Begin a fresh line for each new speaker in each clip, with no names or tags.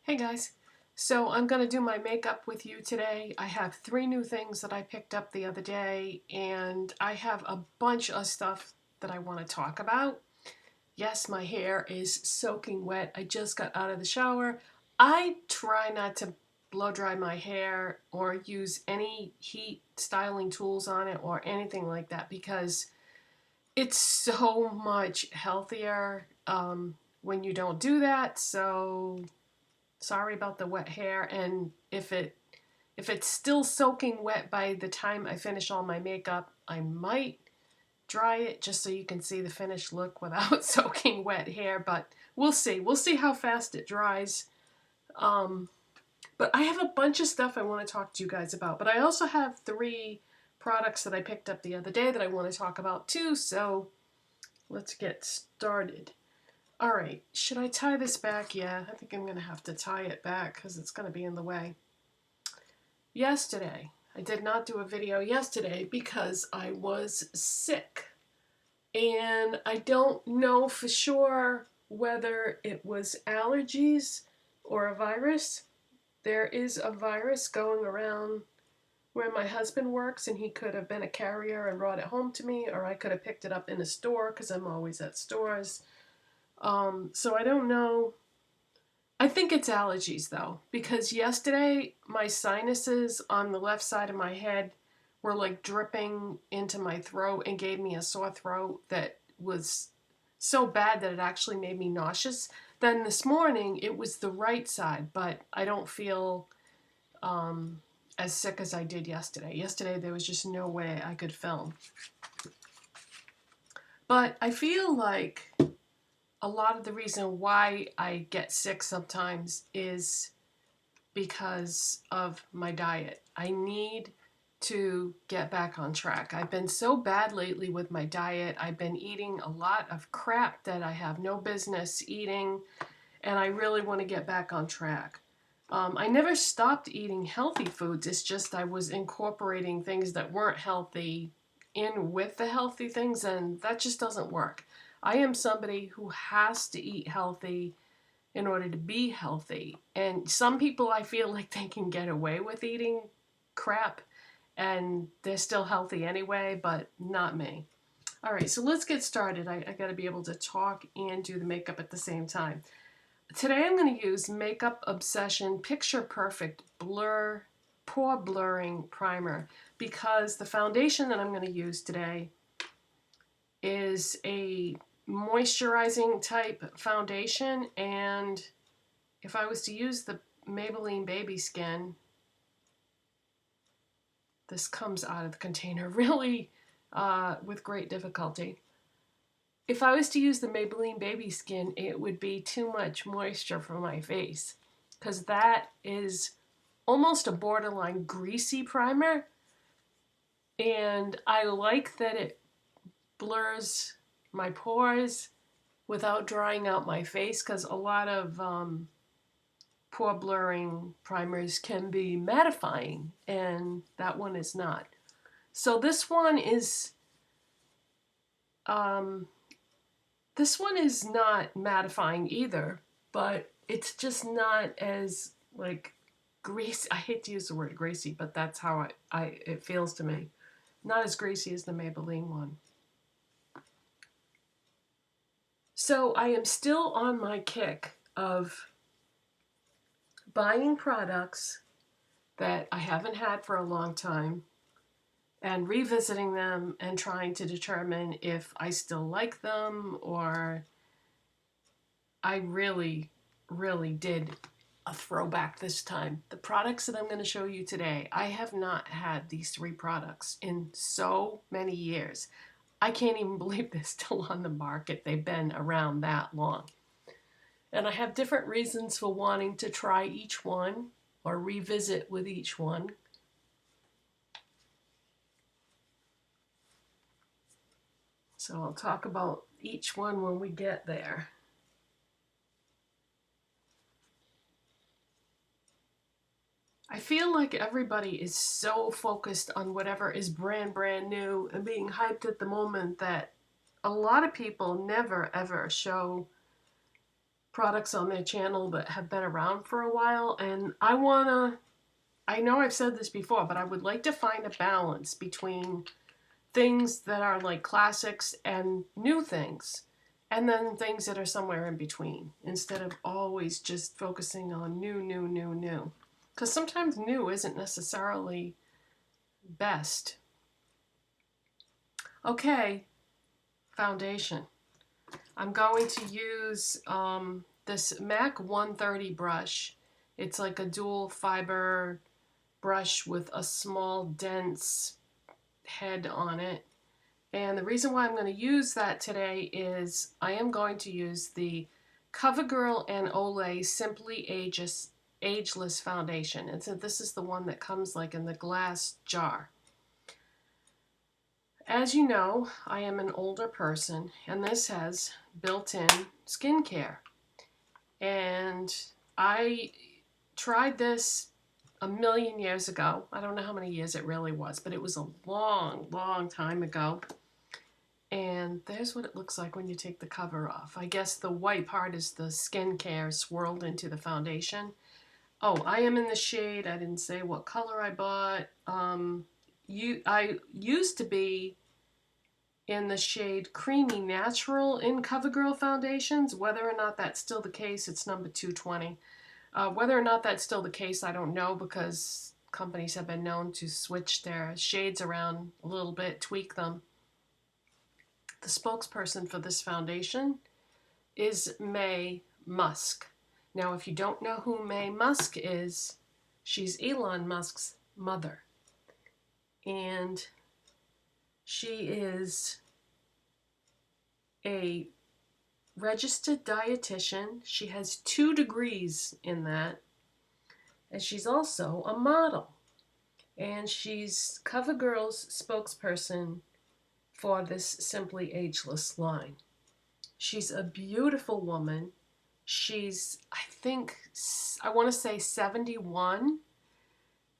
Hey guys, so I'm going to do my makeup with you today. I have 3 new things that I picked up the other day, and I have a bunch of stuff that I want to talk about. Yes, my hair is soaking wet. I just got out of the shower. I try not to blow dry my hair or use any heat styling tools on it or anything like that because it's so much healthier when you don't do that. So sorry about the wet hair, and if it's still soaking wet by the time I finish all my makeup, I might dry it just so you can see the finished look without soaking wet hair, but we'll see. We'll see how fast it dries. But I have a bunch of stuff I want to talk to you guys about, but I also have 3 products that I picked up the other day that I want to talk about too, so let's get started. All right, should I tie this back? Yeah, I think I'm going to have to tie it back because it's going to be in the way. Yesterday, I did not do a video yesterday because I was sick. And I don't know for sure whether it was allergies or a virus. There is a virus going around where my husband works, and he could have been a carrier and brought it home to me, or I could have picked it up in a store because I'm always at stores. So I don't know. I think it's allergies though, because yesterday my sinuses on the left side of my head were like dripping into my throat and gave me a sore throat that was so bad that it actually made me nauseous. Then this morning it was the right side, but I don't feel as sick as I did yesterday. Yesterday there was just no way I could film. But I feel like a lot of the reason why I get sick sometimes is because of my diet. I need to get back on track. I've been so bad lately with my diet. I've been eating a lot of crap that I have no business eating, and I really want to get back on track. I never stopped eating healthy foods. It's just I was incorporating things that weren't healthy in with the healthy things, and that just doesn't work. I am somebody who has to eat healthy in order to be healthy. And some people, I feel like they can get away with eating crap and they're still healthy anyway, but not me. All right, so let's get started. I got to be able to talk and do the makeup at the same time. Today I'm going to use Makeup Obsession Picture Perfect Pore Blurring Primer because the foundation that I'm going to use today is a moisturizing type foundation, and if I was to use the Maybelline Baby Skin, this comes out of the container really with great difficulty. If I was to use the Maybelline Baby Skin, it would be too much moisture for my face because that is almost a borderline greasy primer, and I like that it blurs my pores without drying out my face because a lot of pore blurring primers can be mattifying, and that one is not. So this one is not mattifying either, but it's just not as like greasy. I hate to use the word greasy, but that's how it feels to me. Not as greasy as the Maybelline one. So I am still on my kick of buying products that I haven't had for a long time and revisiting them and trying to determine if I still like them or I really, really did a throwback this time. The products that I'm going to show you today, I have not had these 3 products in so many years. I can't even believe they're still on the market. They've been around that long. And I have different reasons for wanting to try each one or revisit with each one. So I'll talk about each one when we get there. I feel like everybody is so focused on whatever is brand new and being hyped at the moment that a lot of people never ever show products on their channel that have been around for a while, and I know I've said this before, but I would like to find a balance between things that are like classics and new things, and then things that are somewhere in between, instead of always just focusing on new, new, new, new. Because sometimes new isn't necessarily best. Okay, foundation. I'm going to use this MAC 130 brush. It's like a dual fiber brush with a small dense head on it. And the reason why I'm going to use that today is I am going to use the Covergirl and Olay Simply Ageless foundation. And so this is the one that comes like in the glass jar. As you know, I am an older person, and this has built-in skincare. And I tried this a million years ago. I don't know how many years it really was, but it was a long, long time ago. And there's what it looks like when you take the cover off. I guess the white part is the skincare swirled into the foundation. Oh, I am in the shade. I didn't say what color I bought. I used to be in the shade Creamy Natural in CoverGirl foundations. Whether or not that's still the case, it's number 220. Whether or not that's still the case, I don't know, because companies have been known to switch their shades around a little bit, tweak them. The spokesperson for this foundation is May Musk. Now, if you don't know who May Musk is, she's Elon Musk's mother. And she is a registered dietitian. She has 2 degrees in that. And she's also a model. And she's CoverGirl's spokesperson for this Simply Ageless line. She's a beautiful woman. She's, I want to say 71.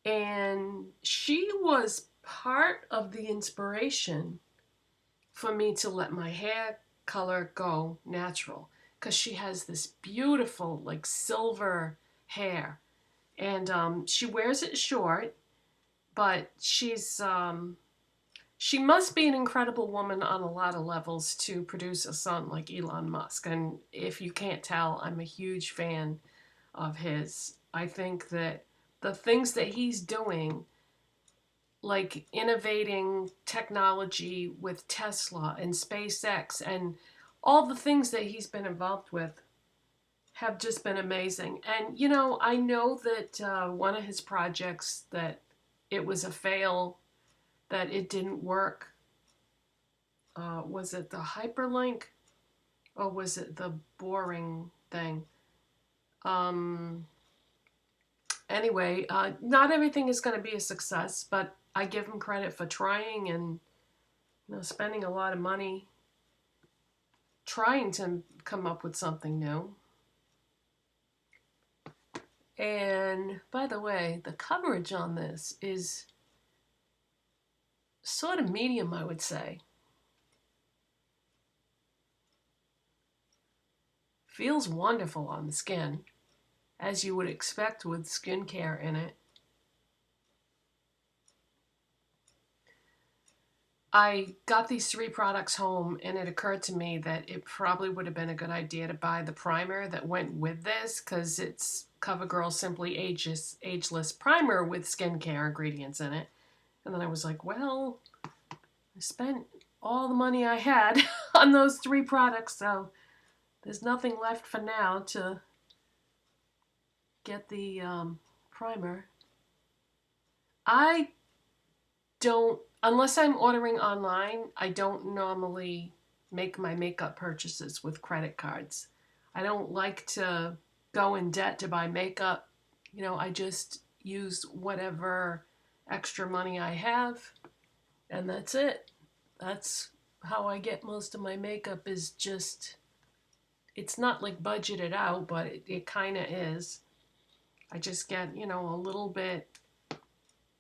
And she was part of the inspiration for me to let my hair color go natural, because she has this beautiful like silver hair, and she wears it short, but she must be an incredible woman on a lot of levels to produce a son like Elon Musk. And if you can't tell, I'm a huge fan of his. I think that the things that he's doing, like innovating technology with Tesla and SpaceX and all the things that he's been involved with, have just been amazing. And, you know, I know that one of his projects, that it was a fail, that it didn't work. Was it the hyperlink, or was it the boring thing? Anyway, not everything is going to be a success, but I give him credit for trying and, you know, spending a lot of money trying to come up with something new. And by the way, the coverage on this is sort of medium, I would say. Feels wonderful on the skin, as you would expect with skincare in it. I got these 3 products home, and it occurred to me that it probably would have been a good idea to buy the primer that went with this, because it's CoverGirl Simply Ageless Primer with skincare ingredients in it. And then I was like, well, I spent all the money I had on those 3 products, so there's nothing left for now to get the primer. I don't, unless I'm ordering online, I don't normally make my makeup purchases with credit cards. I don't like to go in debt to buy makeup. You know, I just use whatever extra money I have, and that's it. That's how I get most of my makeup, is just, it's not like budgeted out, but it kind of is. I just get, you know, a little bit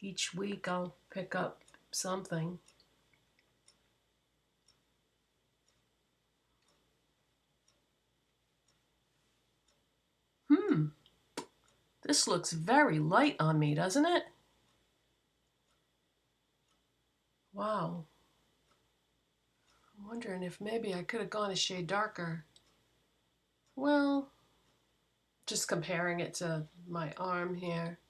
each week. I'll pick up something. This looks very light on me, doesn't it? Wow. I'm wondering if maybe I could have gone a shade darker. Well, just comparing it to my arm here.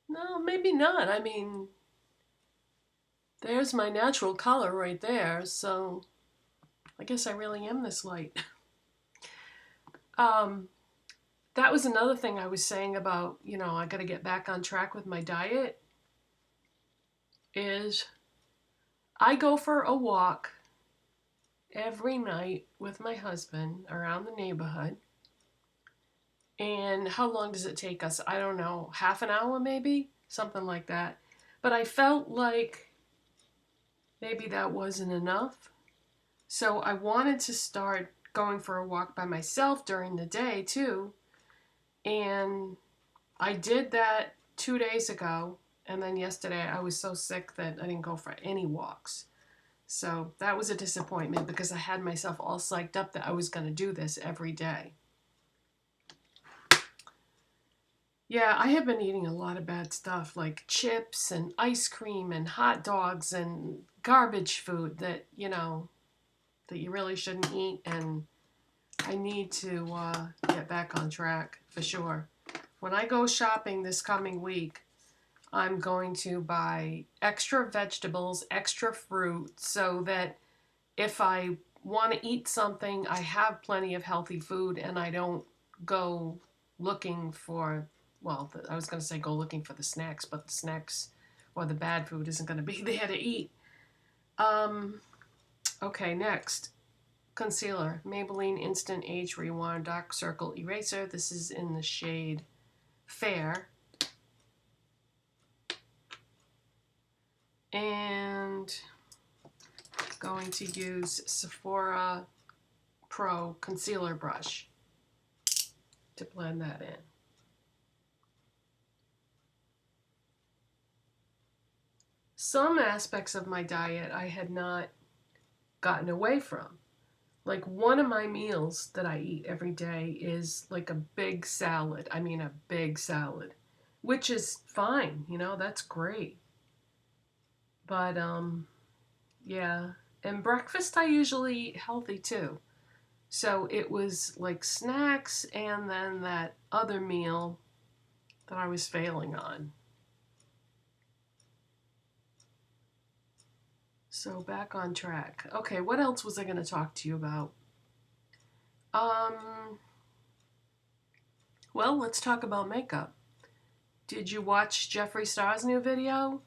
No, maybe not. I mean, there's my natural color right there, so I guess I really am this light. That was another thing I was saying about, you know, I got to get back on track with my diet, is I go for a walk every night with my husband around the neighborhood. And how long does it take us? I don't know, half an hour maybe? Something like that. But I felt like maybe that wasn't enough. So I wanted to start going for a walk by myself during the day too. And I did that 2 days ago. And then yesterday I was so sick that I didn't go for any walks. So that was a disappointment because I had myself all psyched up that I was going to do this every day. Yeah, I have been eating a lot of bad stuff like chips and ice cream and hot dogs and garbage food that, you know, that you really shouldn't eat. And I need to get back on track for sure. When I go shopping this coming week, I'm going to buy extra vegetables, extra fruit, so that if I want to eat something, I have plenty of healthy food and I don't go looking for, well, I was going to say go looking for the snacks, but the snacks or the bad food isn't going to be there to eat. Okay, next. Concealer. Maybelline Instant Age Rewind Dark Circle Eraser. This is in the shade Fair. And going to use Sephora Pro Concealer Brush to blend that in. Some aspects of my diet I had not gotten away from. Like one of my meals that I eat every day is like a big salad. I mean a big salad, which is fine, you know, that's great. But yeah, and breakfast I usually eat healthy too. So it was like snacks and then that other meal that I was failing on. So back on track. Okay, what else was I going to talk to you about? Well, let's talk about makeup. Did you watch Jeffree Star's new video?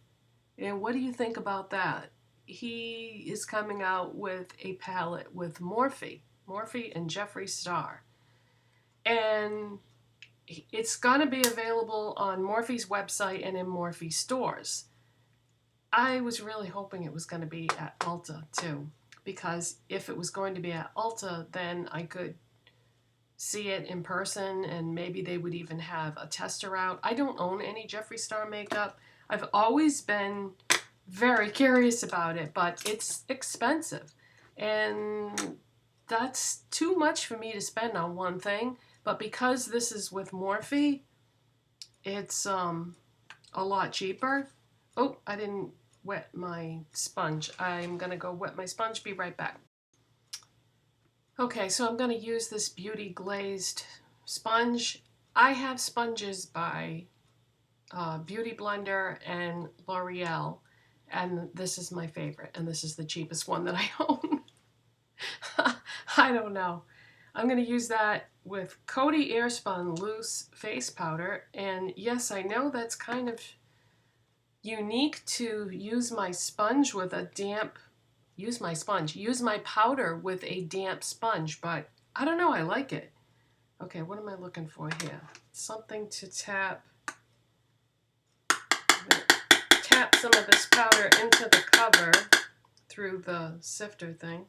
And what do you think about that? He is coming out with a palette with Morphe and Jeffree Star. And it's going to be available on Morphe's website and in Morphe stores. I was really hoping it was going to be at Ulta too, because if it was going to be at Ulta, then I could see it in person and maybe they would even have a tester out. I don't own any Jeffree Star makeup. I've always been very curious about it, but it's expensive. And that's too much for me to spend on one thing. But because this is with Morphe, it's a lot cheaper. Oh, I didn't wet my sponge. I'm going to go wet my sponge. Be right back. Okay, so I'm going to use this Beauty Glazed sponge. I have sponges by Beauty Blender and L'Oreal, and this is my favorite, and this is the cheapest one that I own. I don't know. I'm going to use that with Coty Airspun Loose Face Powder, and yes, I know that's kind of unique to use my sponge with a damp, use my powder with a damp sponge, but I don't know, I like it. Okay, what am I looking for here? Something to tap. Tap some of this powder into the cover through the sifter thing.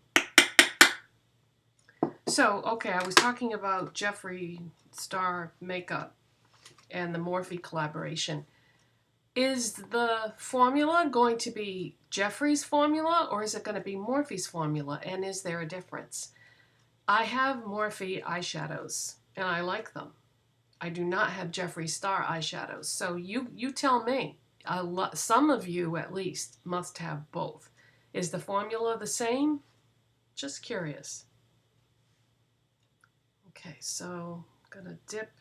So, okay, I was talking about Jeffree Star makeup and the Morphe collaboration. Is the formula going to be Jeffree's formula or is it going to be Morphe's formula? And is there a difference? I have Morphe eyeshadows and I like them. I do not have Jeffree Star eyeshadows. So you tell me. Some of you, at least, must have both. Is the formula the same? Just curious. Okay, so I'm gonna dip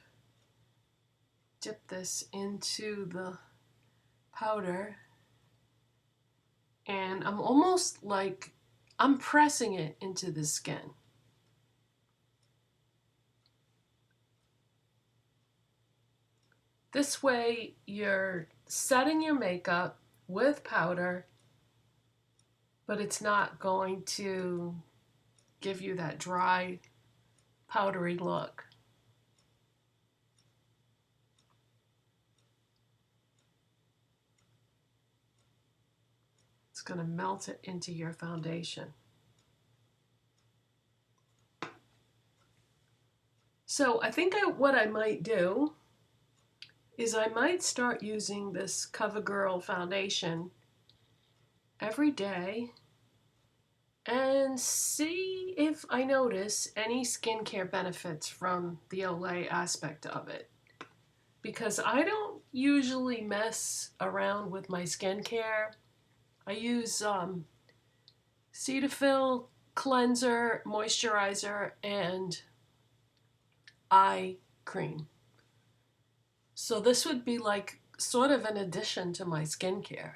this into the powder, and I'm almost like I'm pressing it into the skin. This way you're setting your makeup with powder, but it's not going to give you that dry, powdery look. It's going to melt it into your foundation. So I think what I might do is I might start using this Covergirl foundation every day and see if I notice any skincare benefits from the Olay aspect of it. Because I don't usually mess around with my skincare. I use Cetaphil cleanser, moisturizer, and eye cream. So this would be like sort of an addition to my skincare.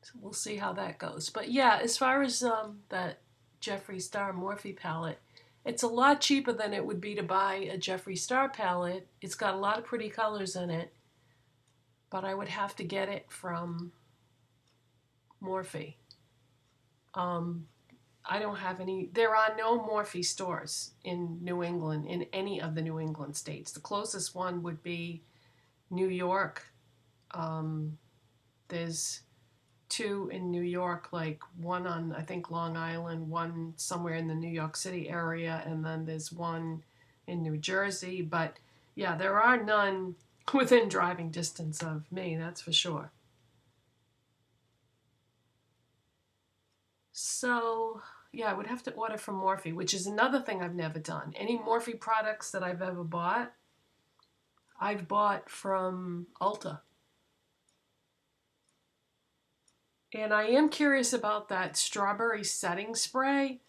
So we'll see how that goes. But yeah, as far as that Jeffree Star Morphe palette, it's a lot cheaper than it would be to buy a Jeffree Star palette. It's got a lot of pretty colors in it, but I would have to get it from Morphe. I don't have any, there are no Morphe stores in New England, in any of the New England states. The closest one would be New York. There's two in New York, like one on, I think, Long Island, one somewhere in the New York City area, and then there's one in New Jersey. But yeah, there are none within driving distance of me, that's for sure. So yeah, I would have to order from Morphe, which is another thing I've never done. Any Morphe products that I've ever bought, I've bought from Ulta. And I am curious about that strawberry setting spray.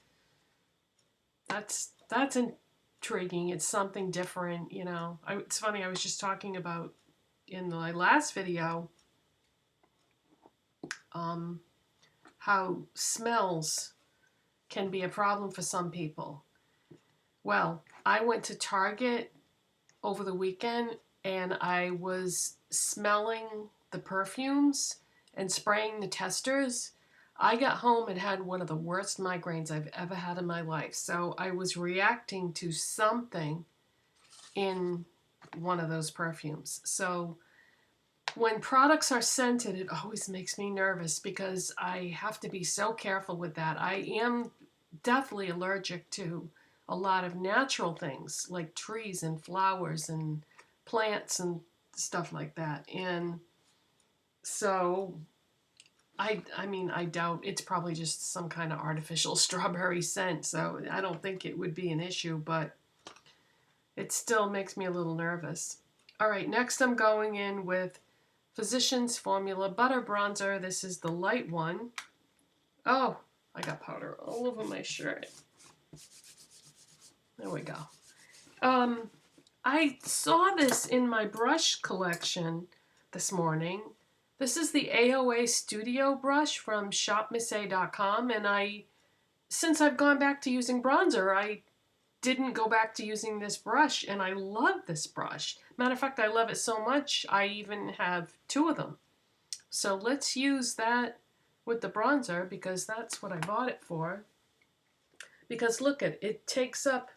That's intriguing. It's something different, you know. It's funny, I was just talking about in my last video how smells can be a problem for some people. Well, I went to Target over the weekend and I was smelling the perfumes and spraying the testers. I got home and had one of the worst migraines I've ever had in my life. So I was reacting to something in one of those perfumes. So when products are scented, it always makes me nervous because I have to be so careful with that. I am definitely allergic to a lot of natural things like trees and flowers and plants and stuff like that. And so I mean, I doubt it's probably just some kind of artificial strawberry scent. So I don't think it would be an issue, but it still makes me a little nervous. All right, next I'm going in with Physicians Formula Butter Bronzer. This is the light one. Oh, I got powder all over my shirt. There we go. I saw this in my brush collection this morning. This is the AOA Studio brush from shopmissay.com, and since I've gone back to using bronzer, I didn't go back to using this brush, and I love this brush. Matter of fact, I love it so much, I even have two of them. So let's use that with the bronzer because that's what I bought it for. Because look it takes up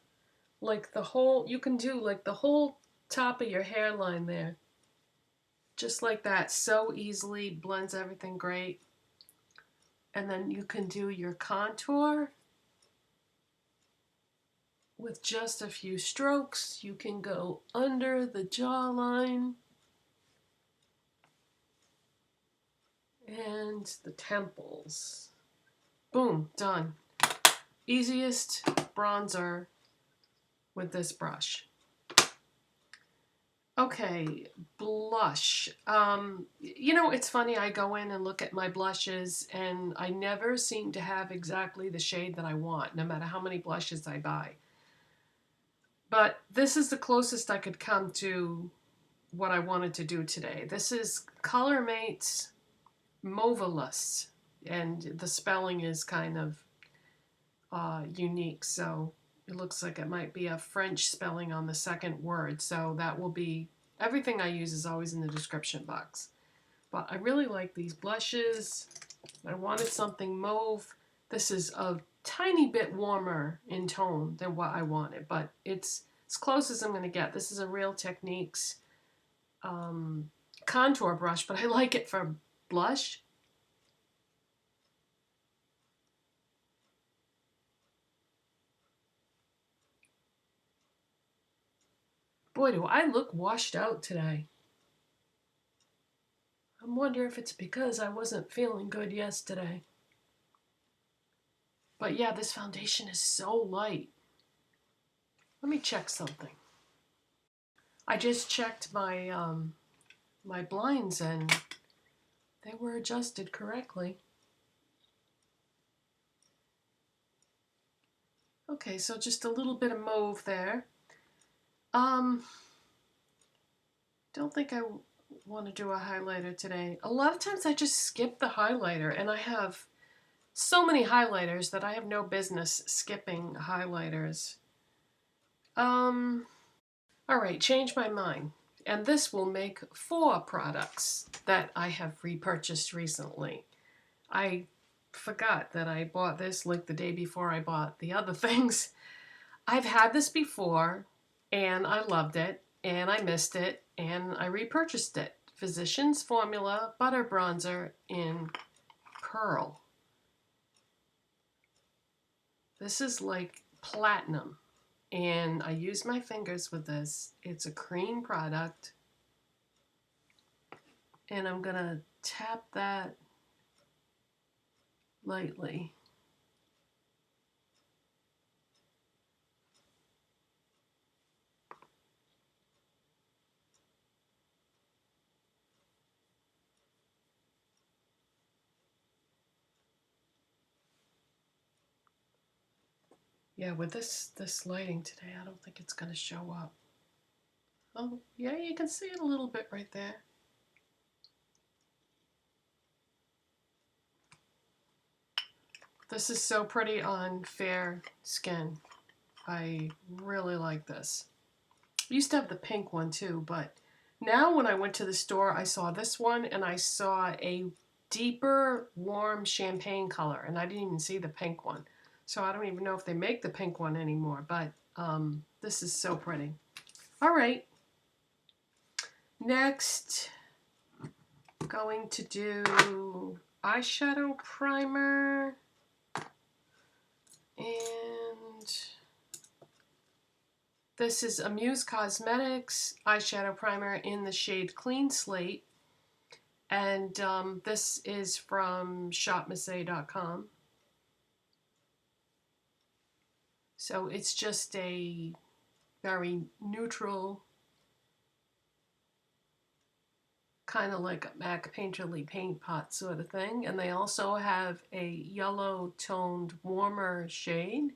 like the whole, you can do like the whole top of your hairline there. Just like that, so easily, blends everything great. And then you can do your contour with just a few strokes. You can go under the jawline and the temples. Boom, done. easiest bronzer with this brush. Okay, blush. You know, it's funny, I go in and look at my blushes and I never seem to have exactly the shade that I want, no matter how many blushes I buy. But this is the closest I could come to what I wanted to do today. This is Colormates Mauvelous, and the spelling is kind of unique, so it looks like it might be a French spelling on the second word, so that will be, everything I use is always in the description box. But I really like these blushes. I wanted something mauve. This is a tiny bit warmer in tone than what I wanted, but it's as close as I'm going to get. This is a Real Techniques contour brush, but I like it for blush. Boy, do I look washed out today. I'm wondering if it's because I wasn't feeling good yesterday. But yeah, this foundation is so light. Let me check something. I just checked my my blinds and they were adjusted correctly. Okay, so just a little bit of mauve there. Don't think I want to do a highlighter today. A lot of times I just skip the highlighter, and I have so many highlighters that I have no business skipping highlighters. All right, change my mind. And this will make 4 products that I have repurchased recently. I forgot that I bought this like the day before I bought the other things. I've had this before, and I loved it, and I missed it, and I repurchased it. Physicians Formula Butter Bronzer in Pearl. This is like platinum, and I use my fingers with this. It's a cream product, and I'm gonna tap that lightly. Yeah, with this lighting today, I don't think it's gonna show up. Oh, yeah, you can see it a little bit right there. This is so pretty on fair skin. I really like this. I used to have the pink one too, but now when I went to the store, I saw this one and I saw a deeper, warm champagne color, and I didn't even see the pink one. So I don't even know if they make the pink one anymore, but this is so pretty. All right. Next, going to do eyeshadow primer. And this is Amuse Cosmetics eyeshadow primer in the shade Clean Slate. And this is from shopmisse.com. So it's just a very neutral, kind of like a MAC Painterly paint pot sort of thing. And they also have a yellow toned warmer shade,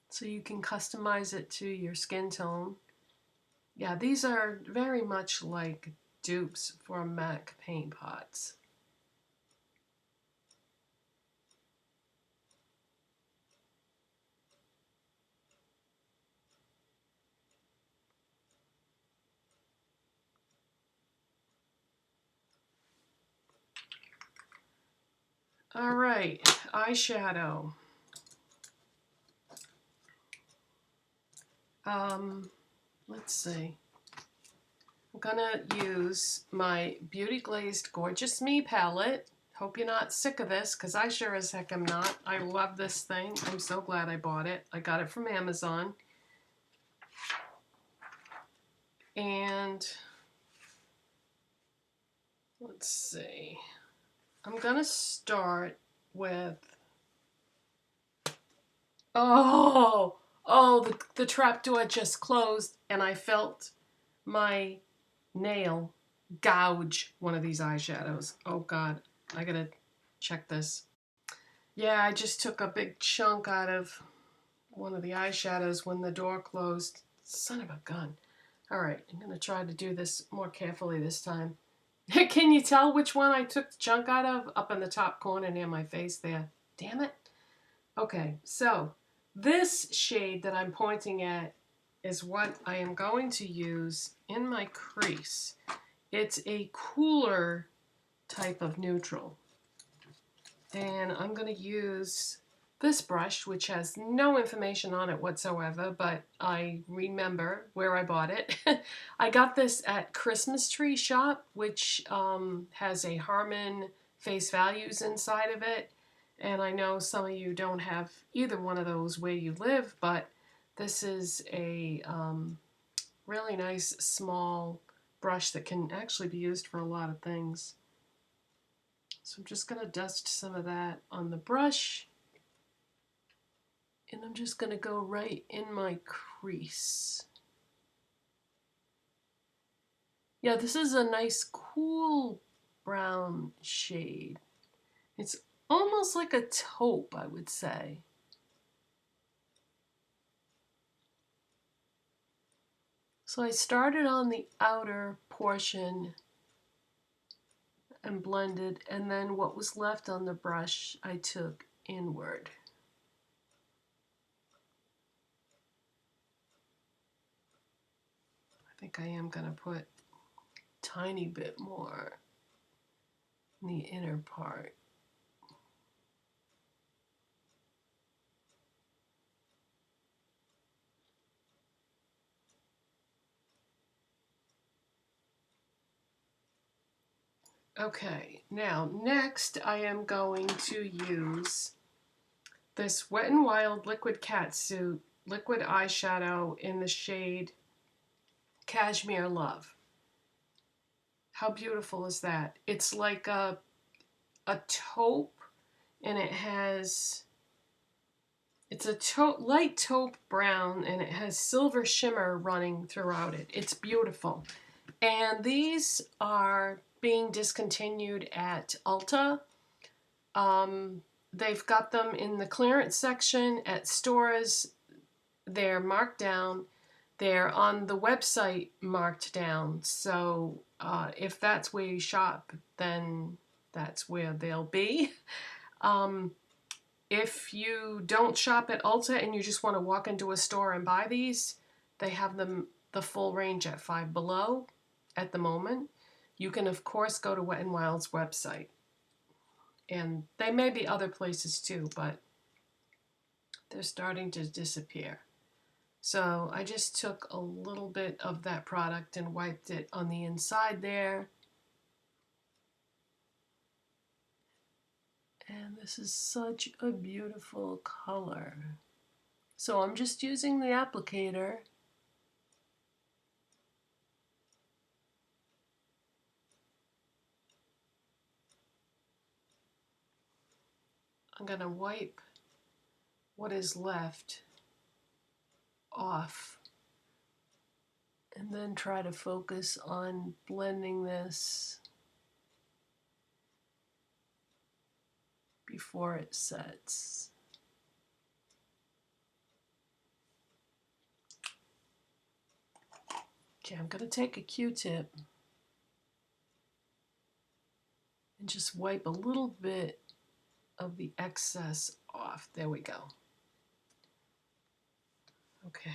so you can customize it to your skin tone. Yeah, these are very much like dupes for MAC paint pots. All right, eyeshadow. Let's see. I'm gonna use my Beauty Glazed Gorgeous Me palette. Hope you're not sick of this, because I sure as heck am not. I love this thing. I'm so glad I bought it. I got it from Amazon. And let's see. I'm gonna start with Oh, oh, the trap door just closed and I felt my nail gouge one of these eyeshadows. Oh God, I gotta check this. Yeah, I just took a big chunk out of one of the eyeshadows when the door closed. Son of a gun. All right, I'm gonna try to do this more carefully this time. Can you tell which one I took the chunk out of? Up in the top corner near my face there. Damn it. Okay, so this shade that I'm pointing at is what I am going to use in my crease. It's a cooler type of neutral. And I'm going to use this brush, which has no information on it whatsoever, but I remember where I bought it. I got this at Christmas Tree Shop, which has a Harmon Face Values inside of it. And I know some of you don't have either one of those where you live, but this is a really nice small brush that can actually be used for a lot of things. So I'm just going to dust some of that on the brush. And I'm just going to go right in my crease. Yeah, this is a nice cool brown shade. It's almost like a taupe, I would say. So I started on the outer portion and blended, and then what was left on the brush I took inward. I think I am going to put a tiny bit more in the inner part. Okay, now next I am going to use this Wet n Wild Liquid Catsuit liquid eyeshadow in the shade Cashmere Love. How beautiful is that? It's like a taupe, and it's a light taupe brown, and it has silver shimmer running throughout it. It's beautiful. And these are being discontinued at Ulta. They've got them in the clearance section at stores. They're marked down. They're on the website marked down. So if that's where you shop, then that's where they'll be. If you don't shop at Ulta and you just want to walk into a store and buy these, they have them the full range at Five Below at the moment. You can, of course, go to Wet n Wild's website. And they may be other places too, but they're starting to disappear. So I just took a little bit of that product and wiped it on the inside there. And this is such a beautiful color. So I'm just using the applicator. I'm going to wipe what is left off and then try to focus on blending this before it sets. Okay, I'm going to take a Q-tip and just wipe a little bit of the excess off. There we go. Okay.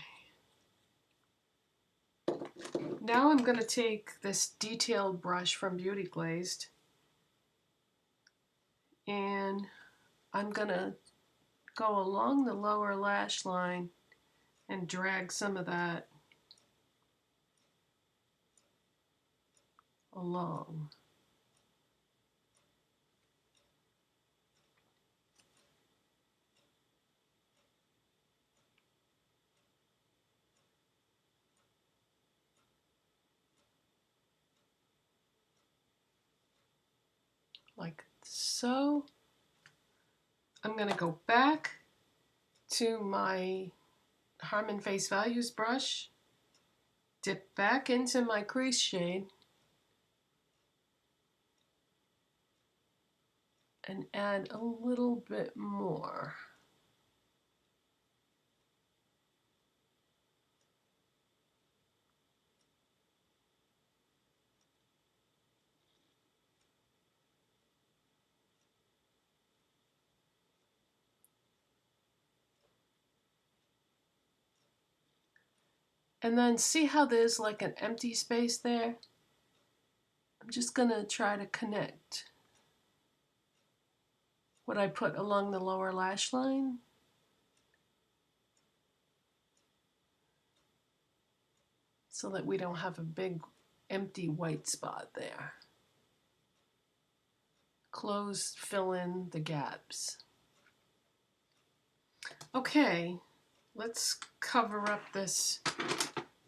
Now I'm going to take this detailed brush from Beauty Glazed and I'm going to go along the lower lash line and drag some of that along. Like so. I'm going to go back to my Harmon Face Values brush, dip back into my crease shade, and add a little bit more. And then see how there's like an empty space there? I'm just gonna try to connect what I put along the lower lash line. So that we don't have a big empty white spot there. Close, fill in the gaps. Okay, let's cover up this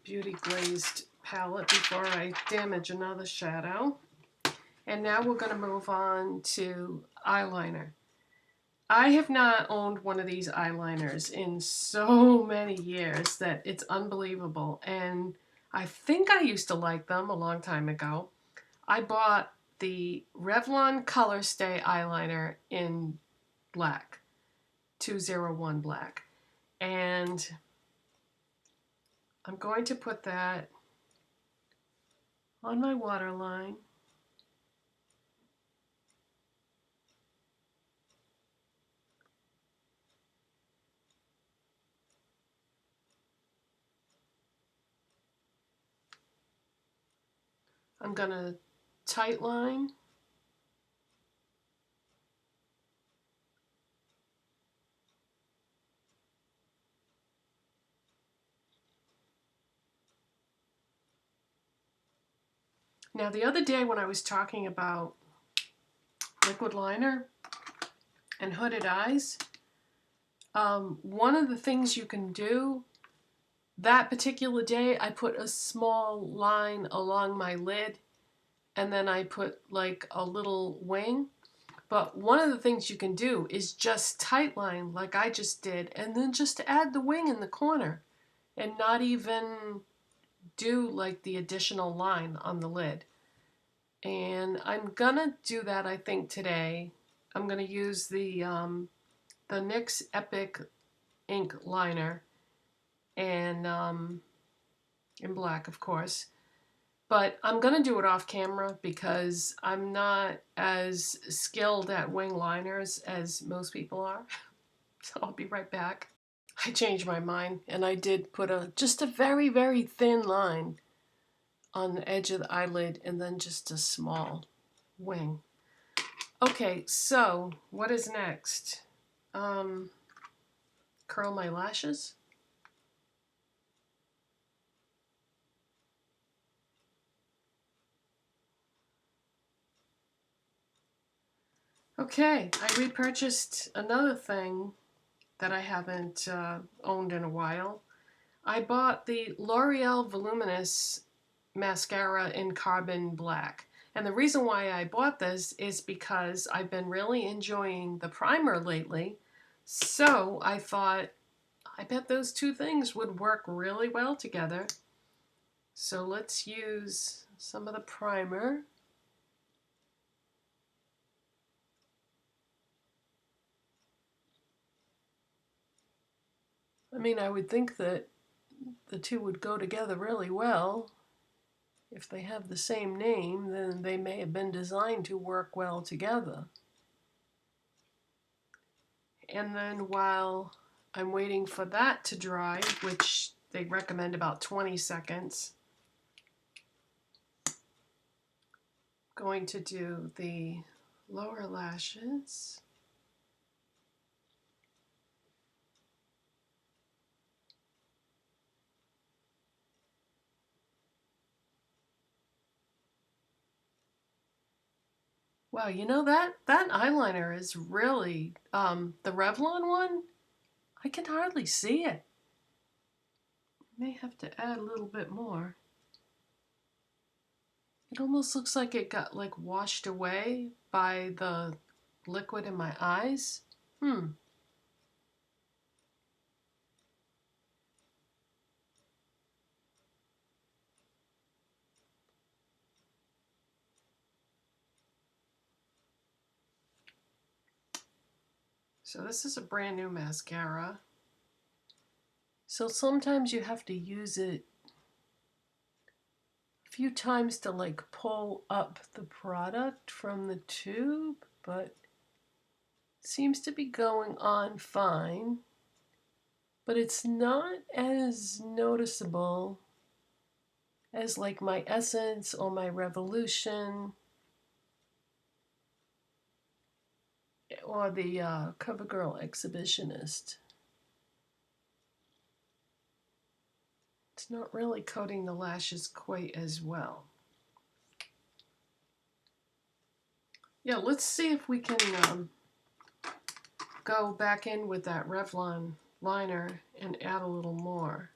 Beauty Glazed palette before I damage another shadow. And now we're going to move on to eyeliner. I have not owned one of these eyeliners in so many years that it's unbelievable. And I think I used to like them a long time ago. I bought the Revlon Colorstay eyeliner in black, 201 black. And I'm going to put that on my waterline. I'm going to tight line. Now the other day when I was talking about liquid liner and hooded eyes, one of the things you can do, that particular day I put a small line along my lid and then I put like a little wing. But one of the things you can do is just tight line like I just did and then just add the wing in the corner and not even do like the additional line on the lid. And I'm gonna do that I think today. I'm gonna use the NYX Epic ink liner and in black of course. But I'm going to do it off camera because I'm not as skilled at wing liners as most people are. So I'll be right back. I changed my mind and I did put just a very, very thin line on the edge of the eyelid and then just a small wing. Okay, so what is next? Curl my lashes. Okay, I repurchased another thing that I haven't owned in a while. I bought the L'Oreal Voluminous mascara in carbon black. And the reason why I bought this is because I've been really enjoying the primer lately. So I thought, I bet those two things would work really well together. So let's use some of the primer. I mean, I would think that the two would go together really well. If they have the same name, then they may have been designed to work well together. And then while I'm waiting for that to dry, which they recommend about 20 seconds, I'm going to do the lower lashes. Wow, you know that eyeliner is really, the Revlon one, I can hardly see it. May have to add a little bit more. It almost looks like it got like washed away by the liquid in my eyes. So this is a brand new mascara. So sometimes you have to use it a few times to like pull up the product from the tube, but it seems to be going on fine. But it's not as noticeable as like my Essence or my Revolution or the Covergirl Exhibitionist. It's not really coating the lashes quite as well. Yeah, let's see if we can go back in with that Revlon liner and add a little more.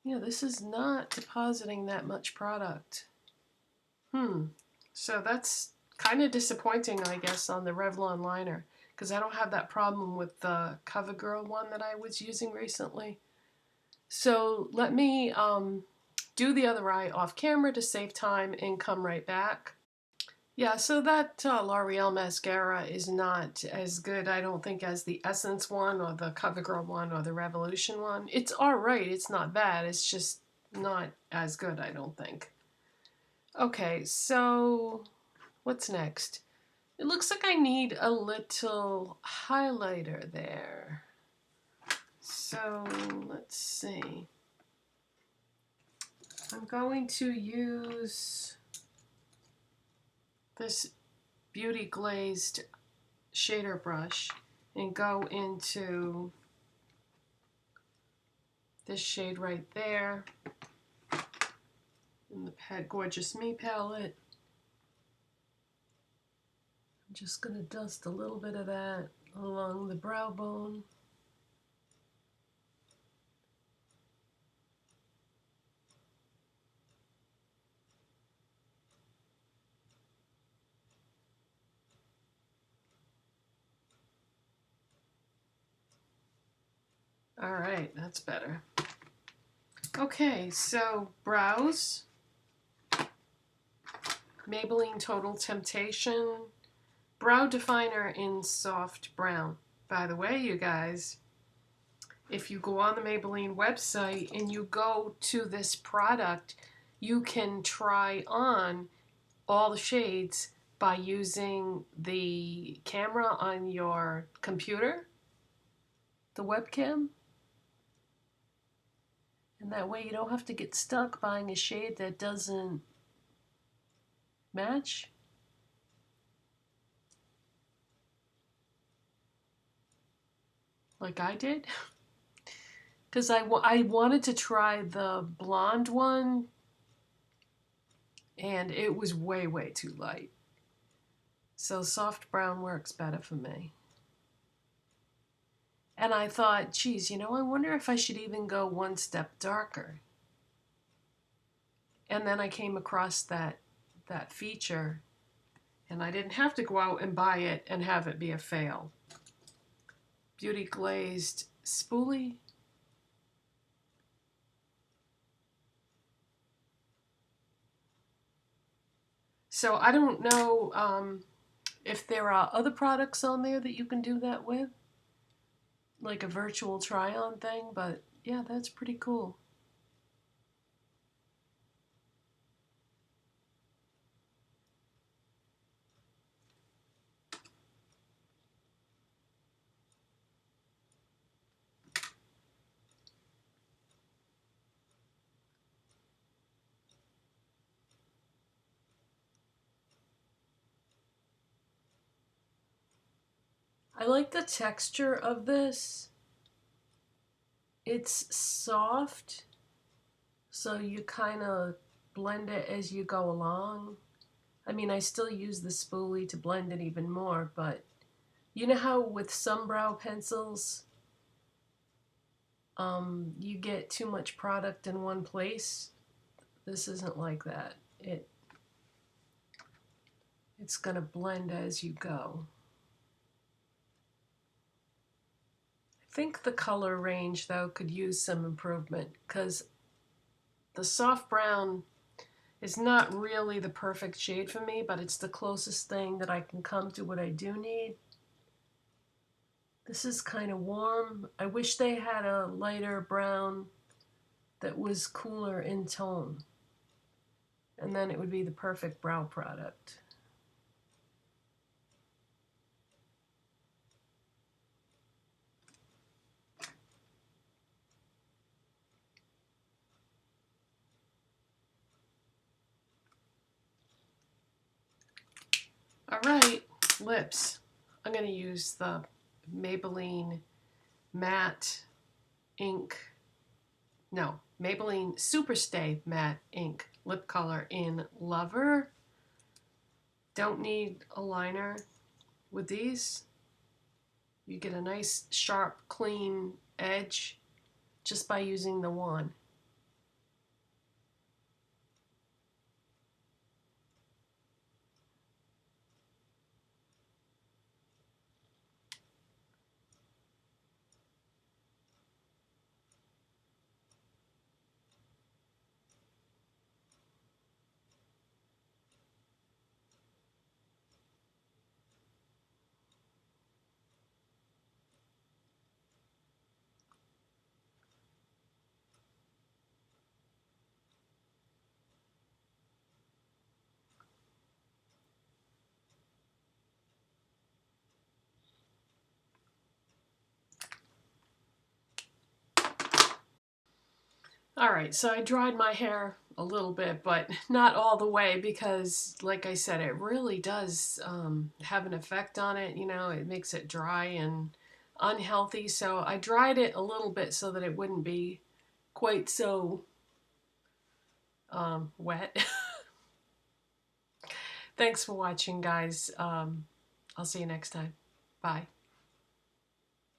Yeah, this is not depositing that much product. So that's kind of disappointing, I guess, on the Revlon liner, because I don't have that problem with the CoverGirl one that I was using recently. So let me do the other eye off camera to save time and come right back. Yeah, so that L'Oreal mascara is not as good, I don't think, as the Essence one or the CoverGirl one or the Revolution one. It's alright, it's not bad, it's just not as good, I don't think. Okay, so what's next? It looks like I need a little highlighter there. So let's see. I'm going to use this Beauty Glazed shader brush and go into this shade right there in the Gorgeous Me palette. I'm just going to dust a little bit of that along the brow bone. All right, that's better. Okay, so brows, Maybelline Total Temptation, brow definer in soft brown. By the way, you guys, if you go on the Maybelline website and you go to this product, you can try on all the shades by using the camera on your computer, the webcam. And that way you don't have to get stuck buying a shade that doesn't match. Like I did. Because I wanted to try the blonde one, and it was way, way too light. So soft brown works better for me. And I thought, geez, you know, I wonder if I should even go one step darker. And then I came across that feature, and I didn't have to go out and buy it and have it be a fail. Beauty Glazed Spoolie. So I don't know if there are other products on there that you can do that with, like a virtual try-on thing, but yeah, that's pretty cool. I like the texture of this. It's soft, so you kind of blend it as you go along. I mean, I still use the spoolie to blend it even more, but you know how with some brow pencils, you get too much product in one place? This isn't like that. It's gonna blend as you go. think the color range, though, could use some improvement, because the soft brown is not really the perfect shade for me, but it's the closest thing that I can come to what I do need. This is kind of warm. I wish they had a lighter brown that was cooler in tone. And then it would be the perfect brow product. All right, lips. I'm going to use the Maybelline Matte Ink, no, Maybelline SuperStay Matte Ink lip color in Lover. Don't need a liner. With these, you get a nice, sharp, clean edge just by using the wand. All right, so I dried my hair a little bit, but not all the way because, like I said, it really does have an effect on it. You know, it makes it dry and unhealthy. So I dried it a little bit so that it wouldn't be quite so wet. Thanks for watching, guys. I'll see you next time. Bye.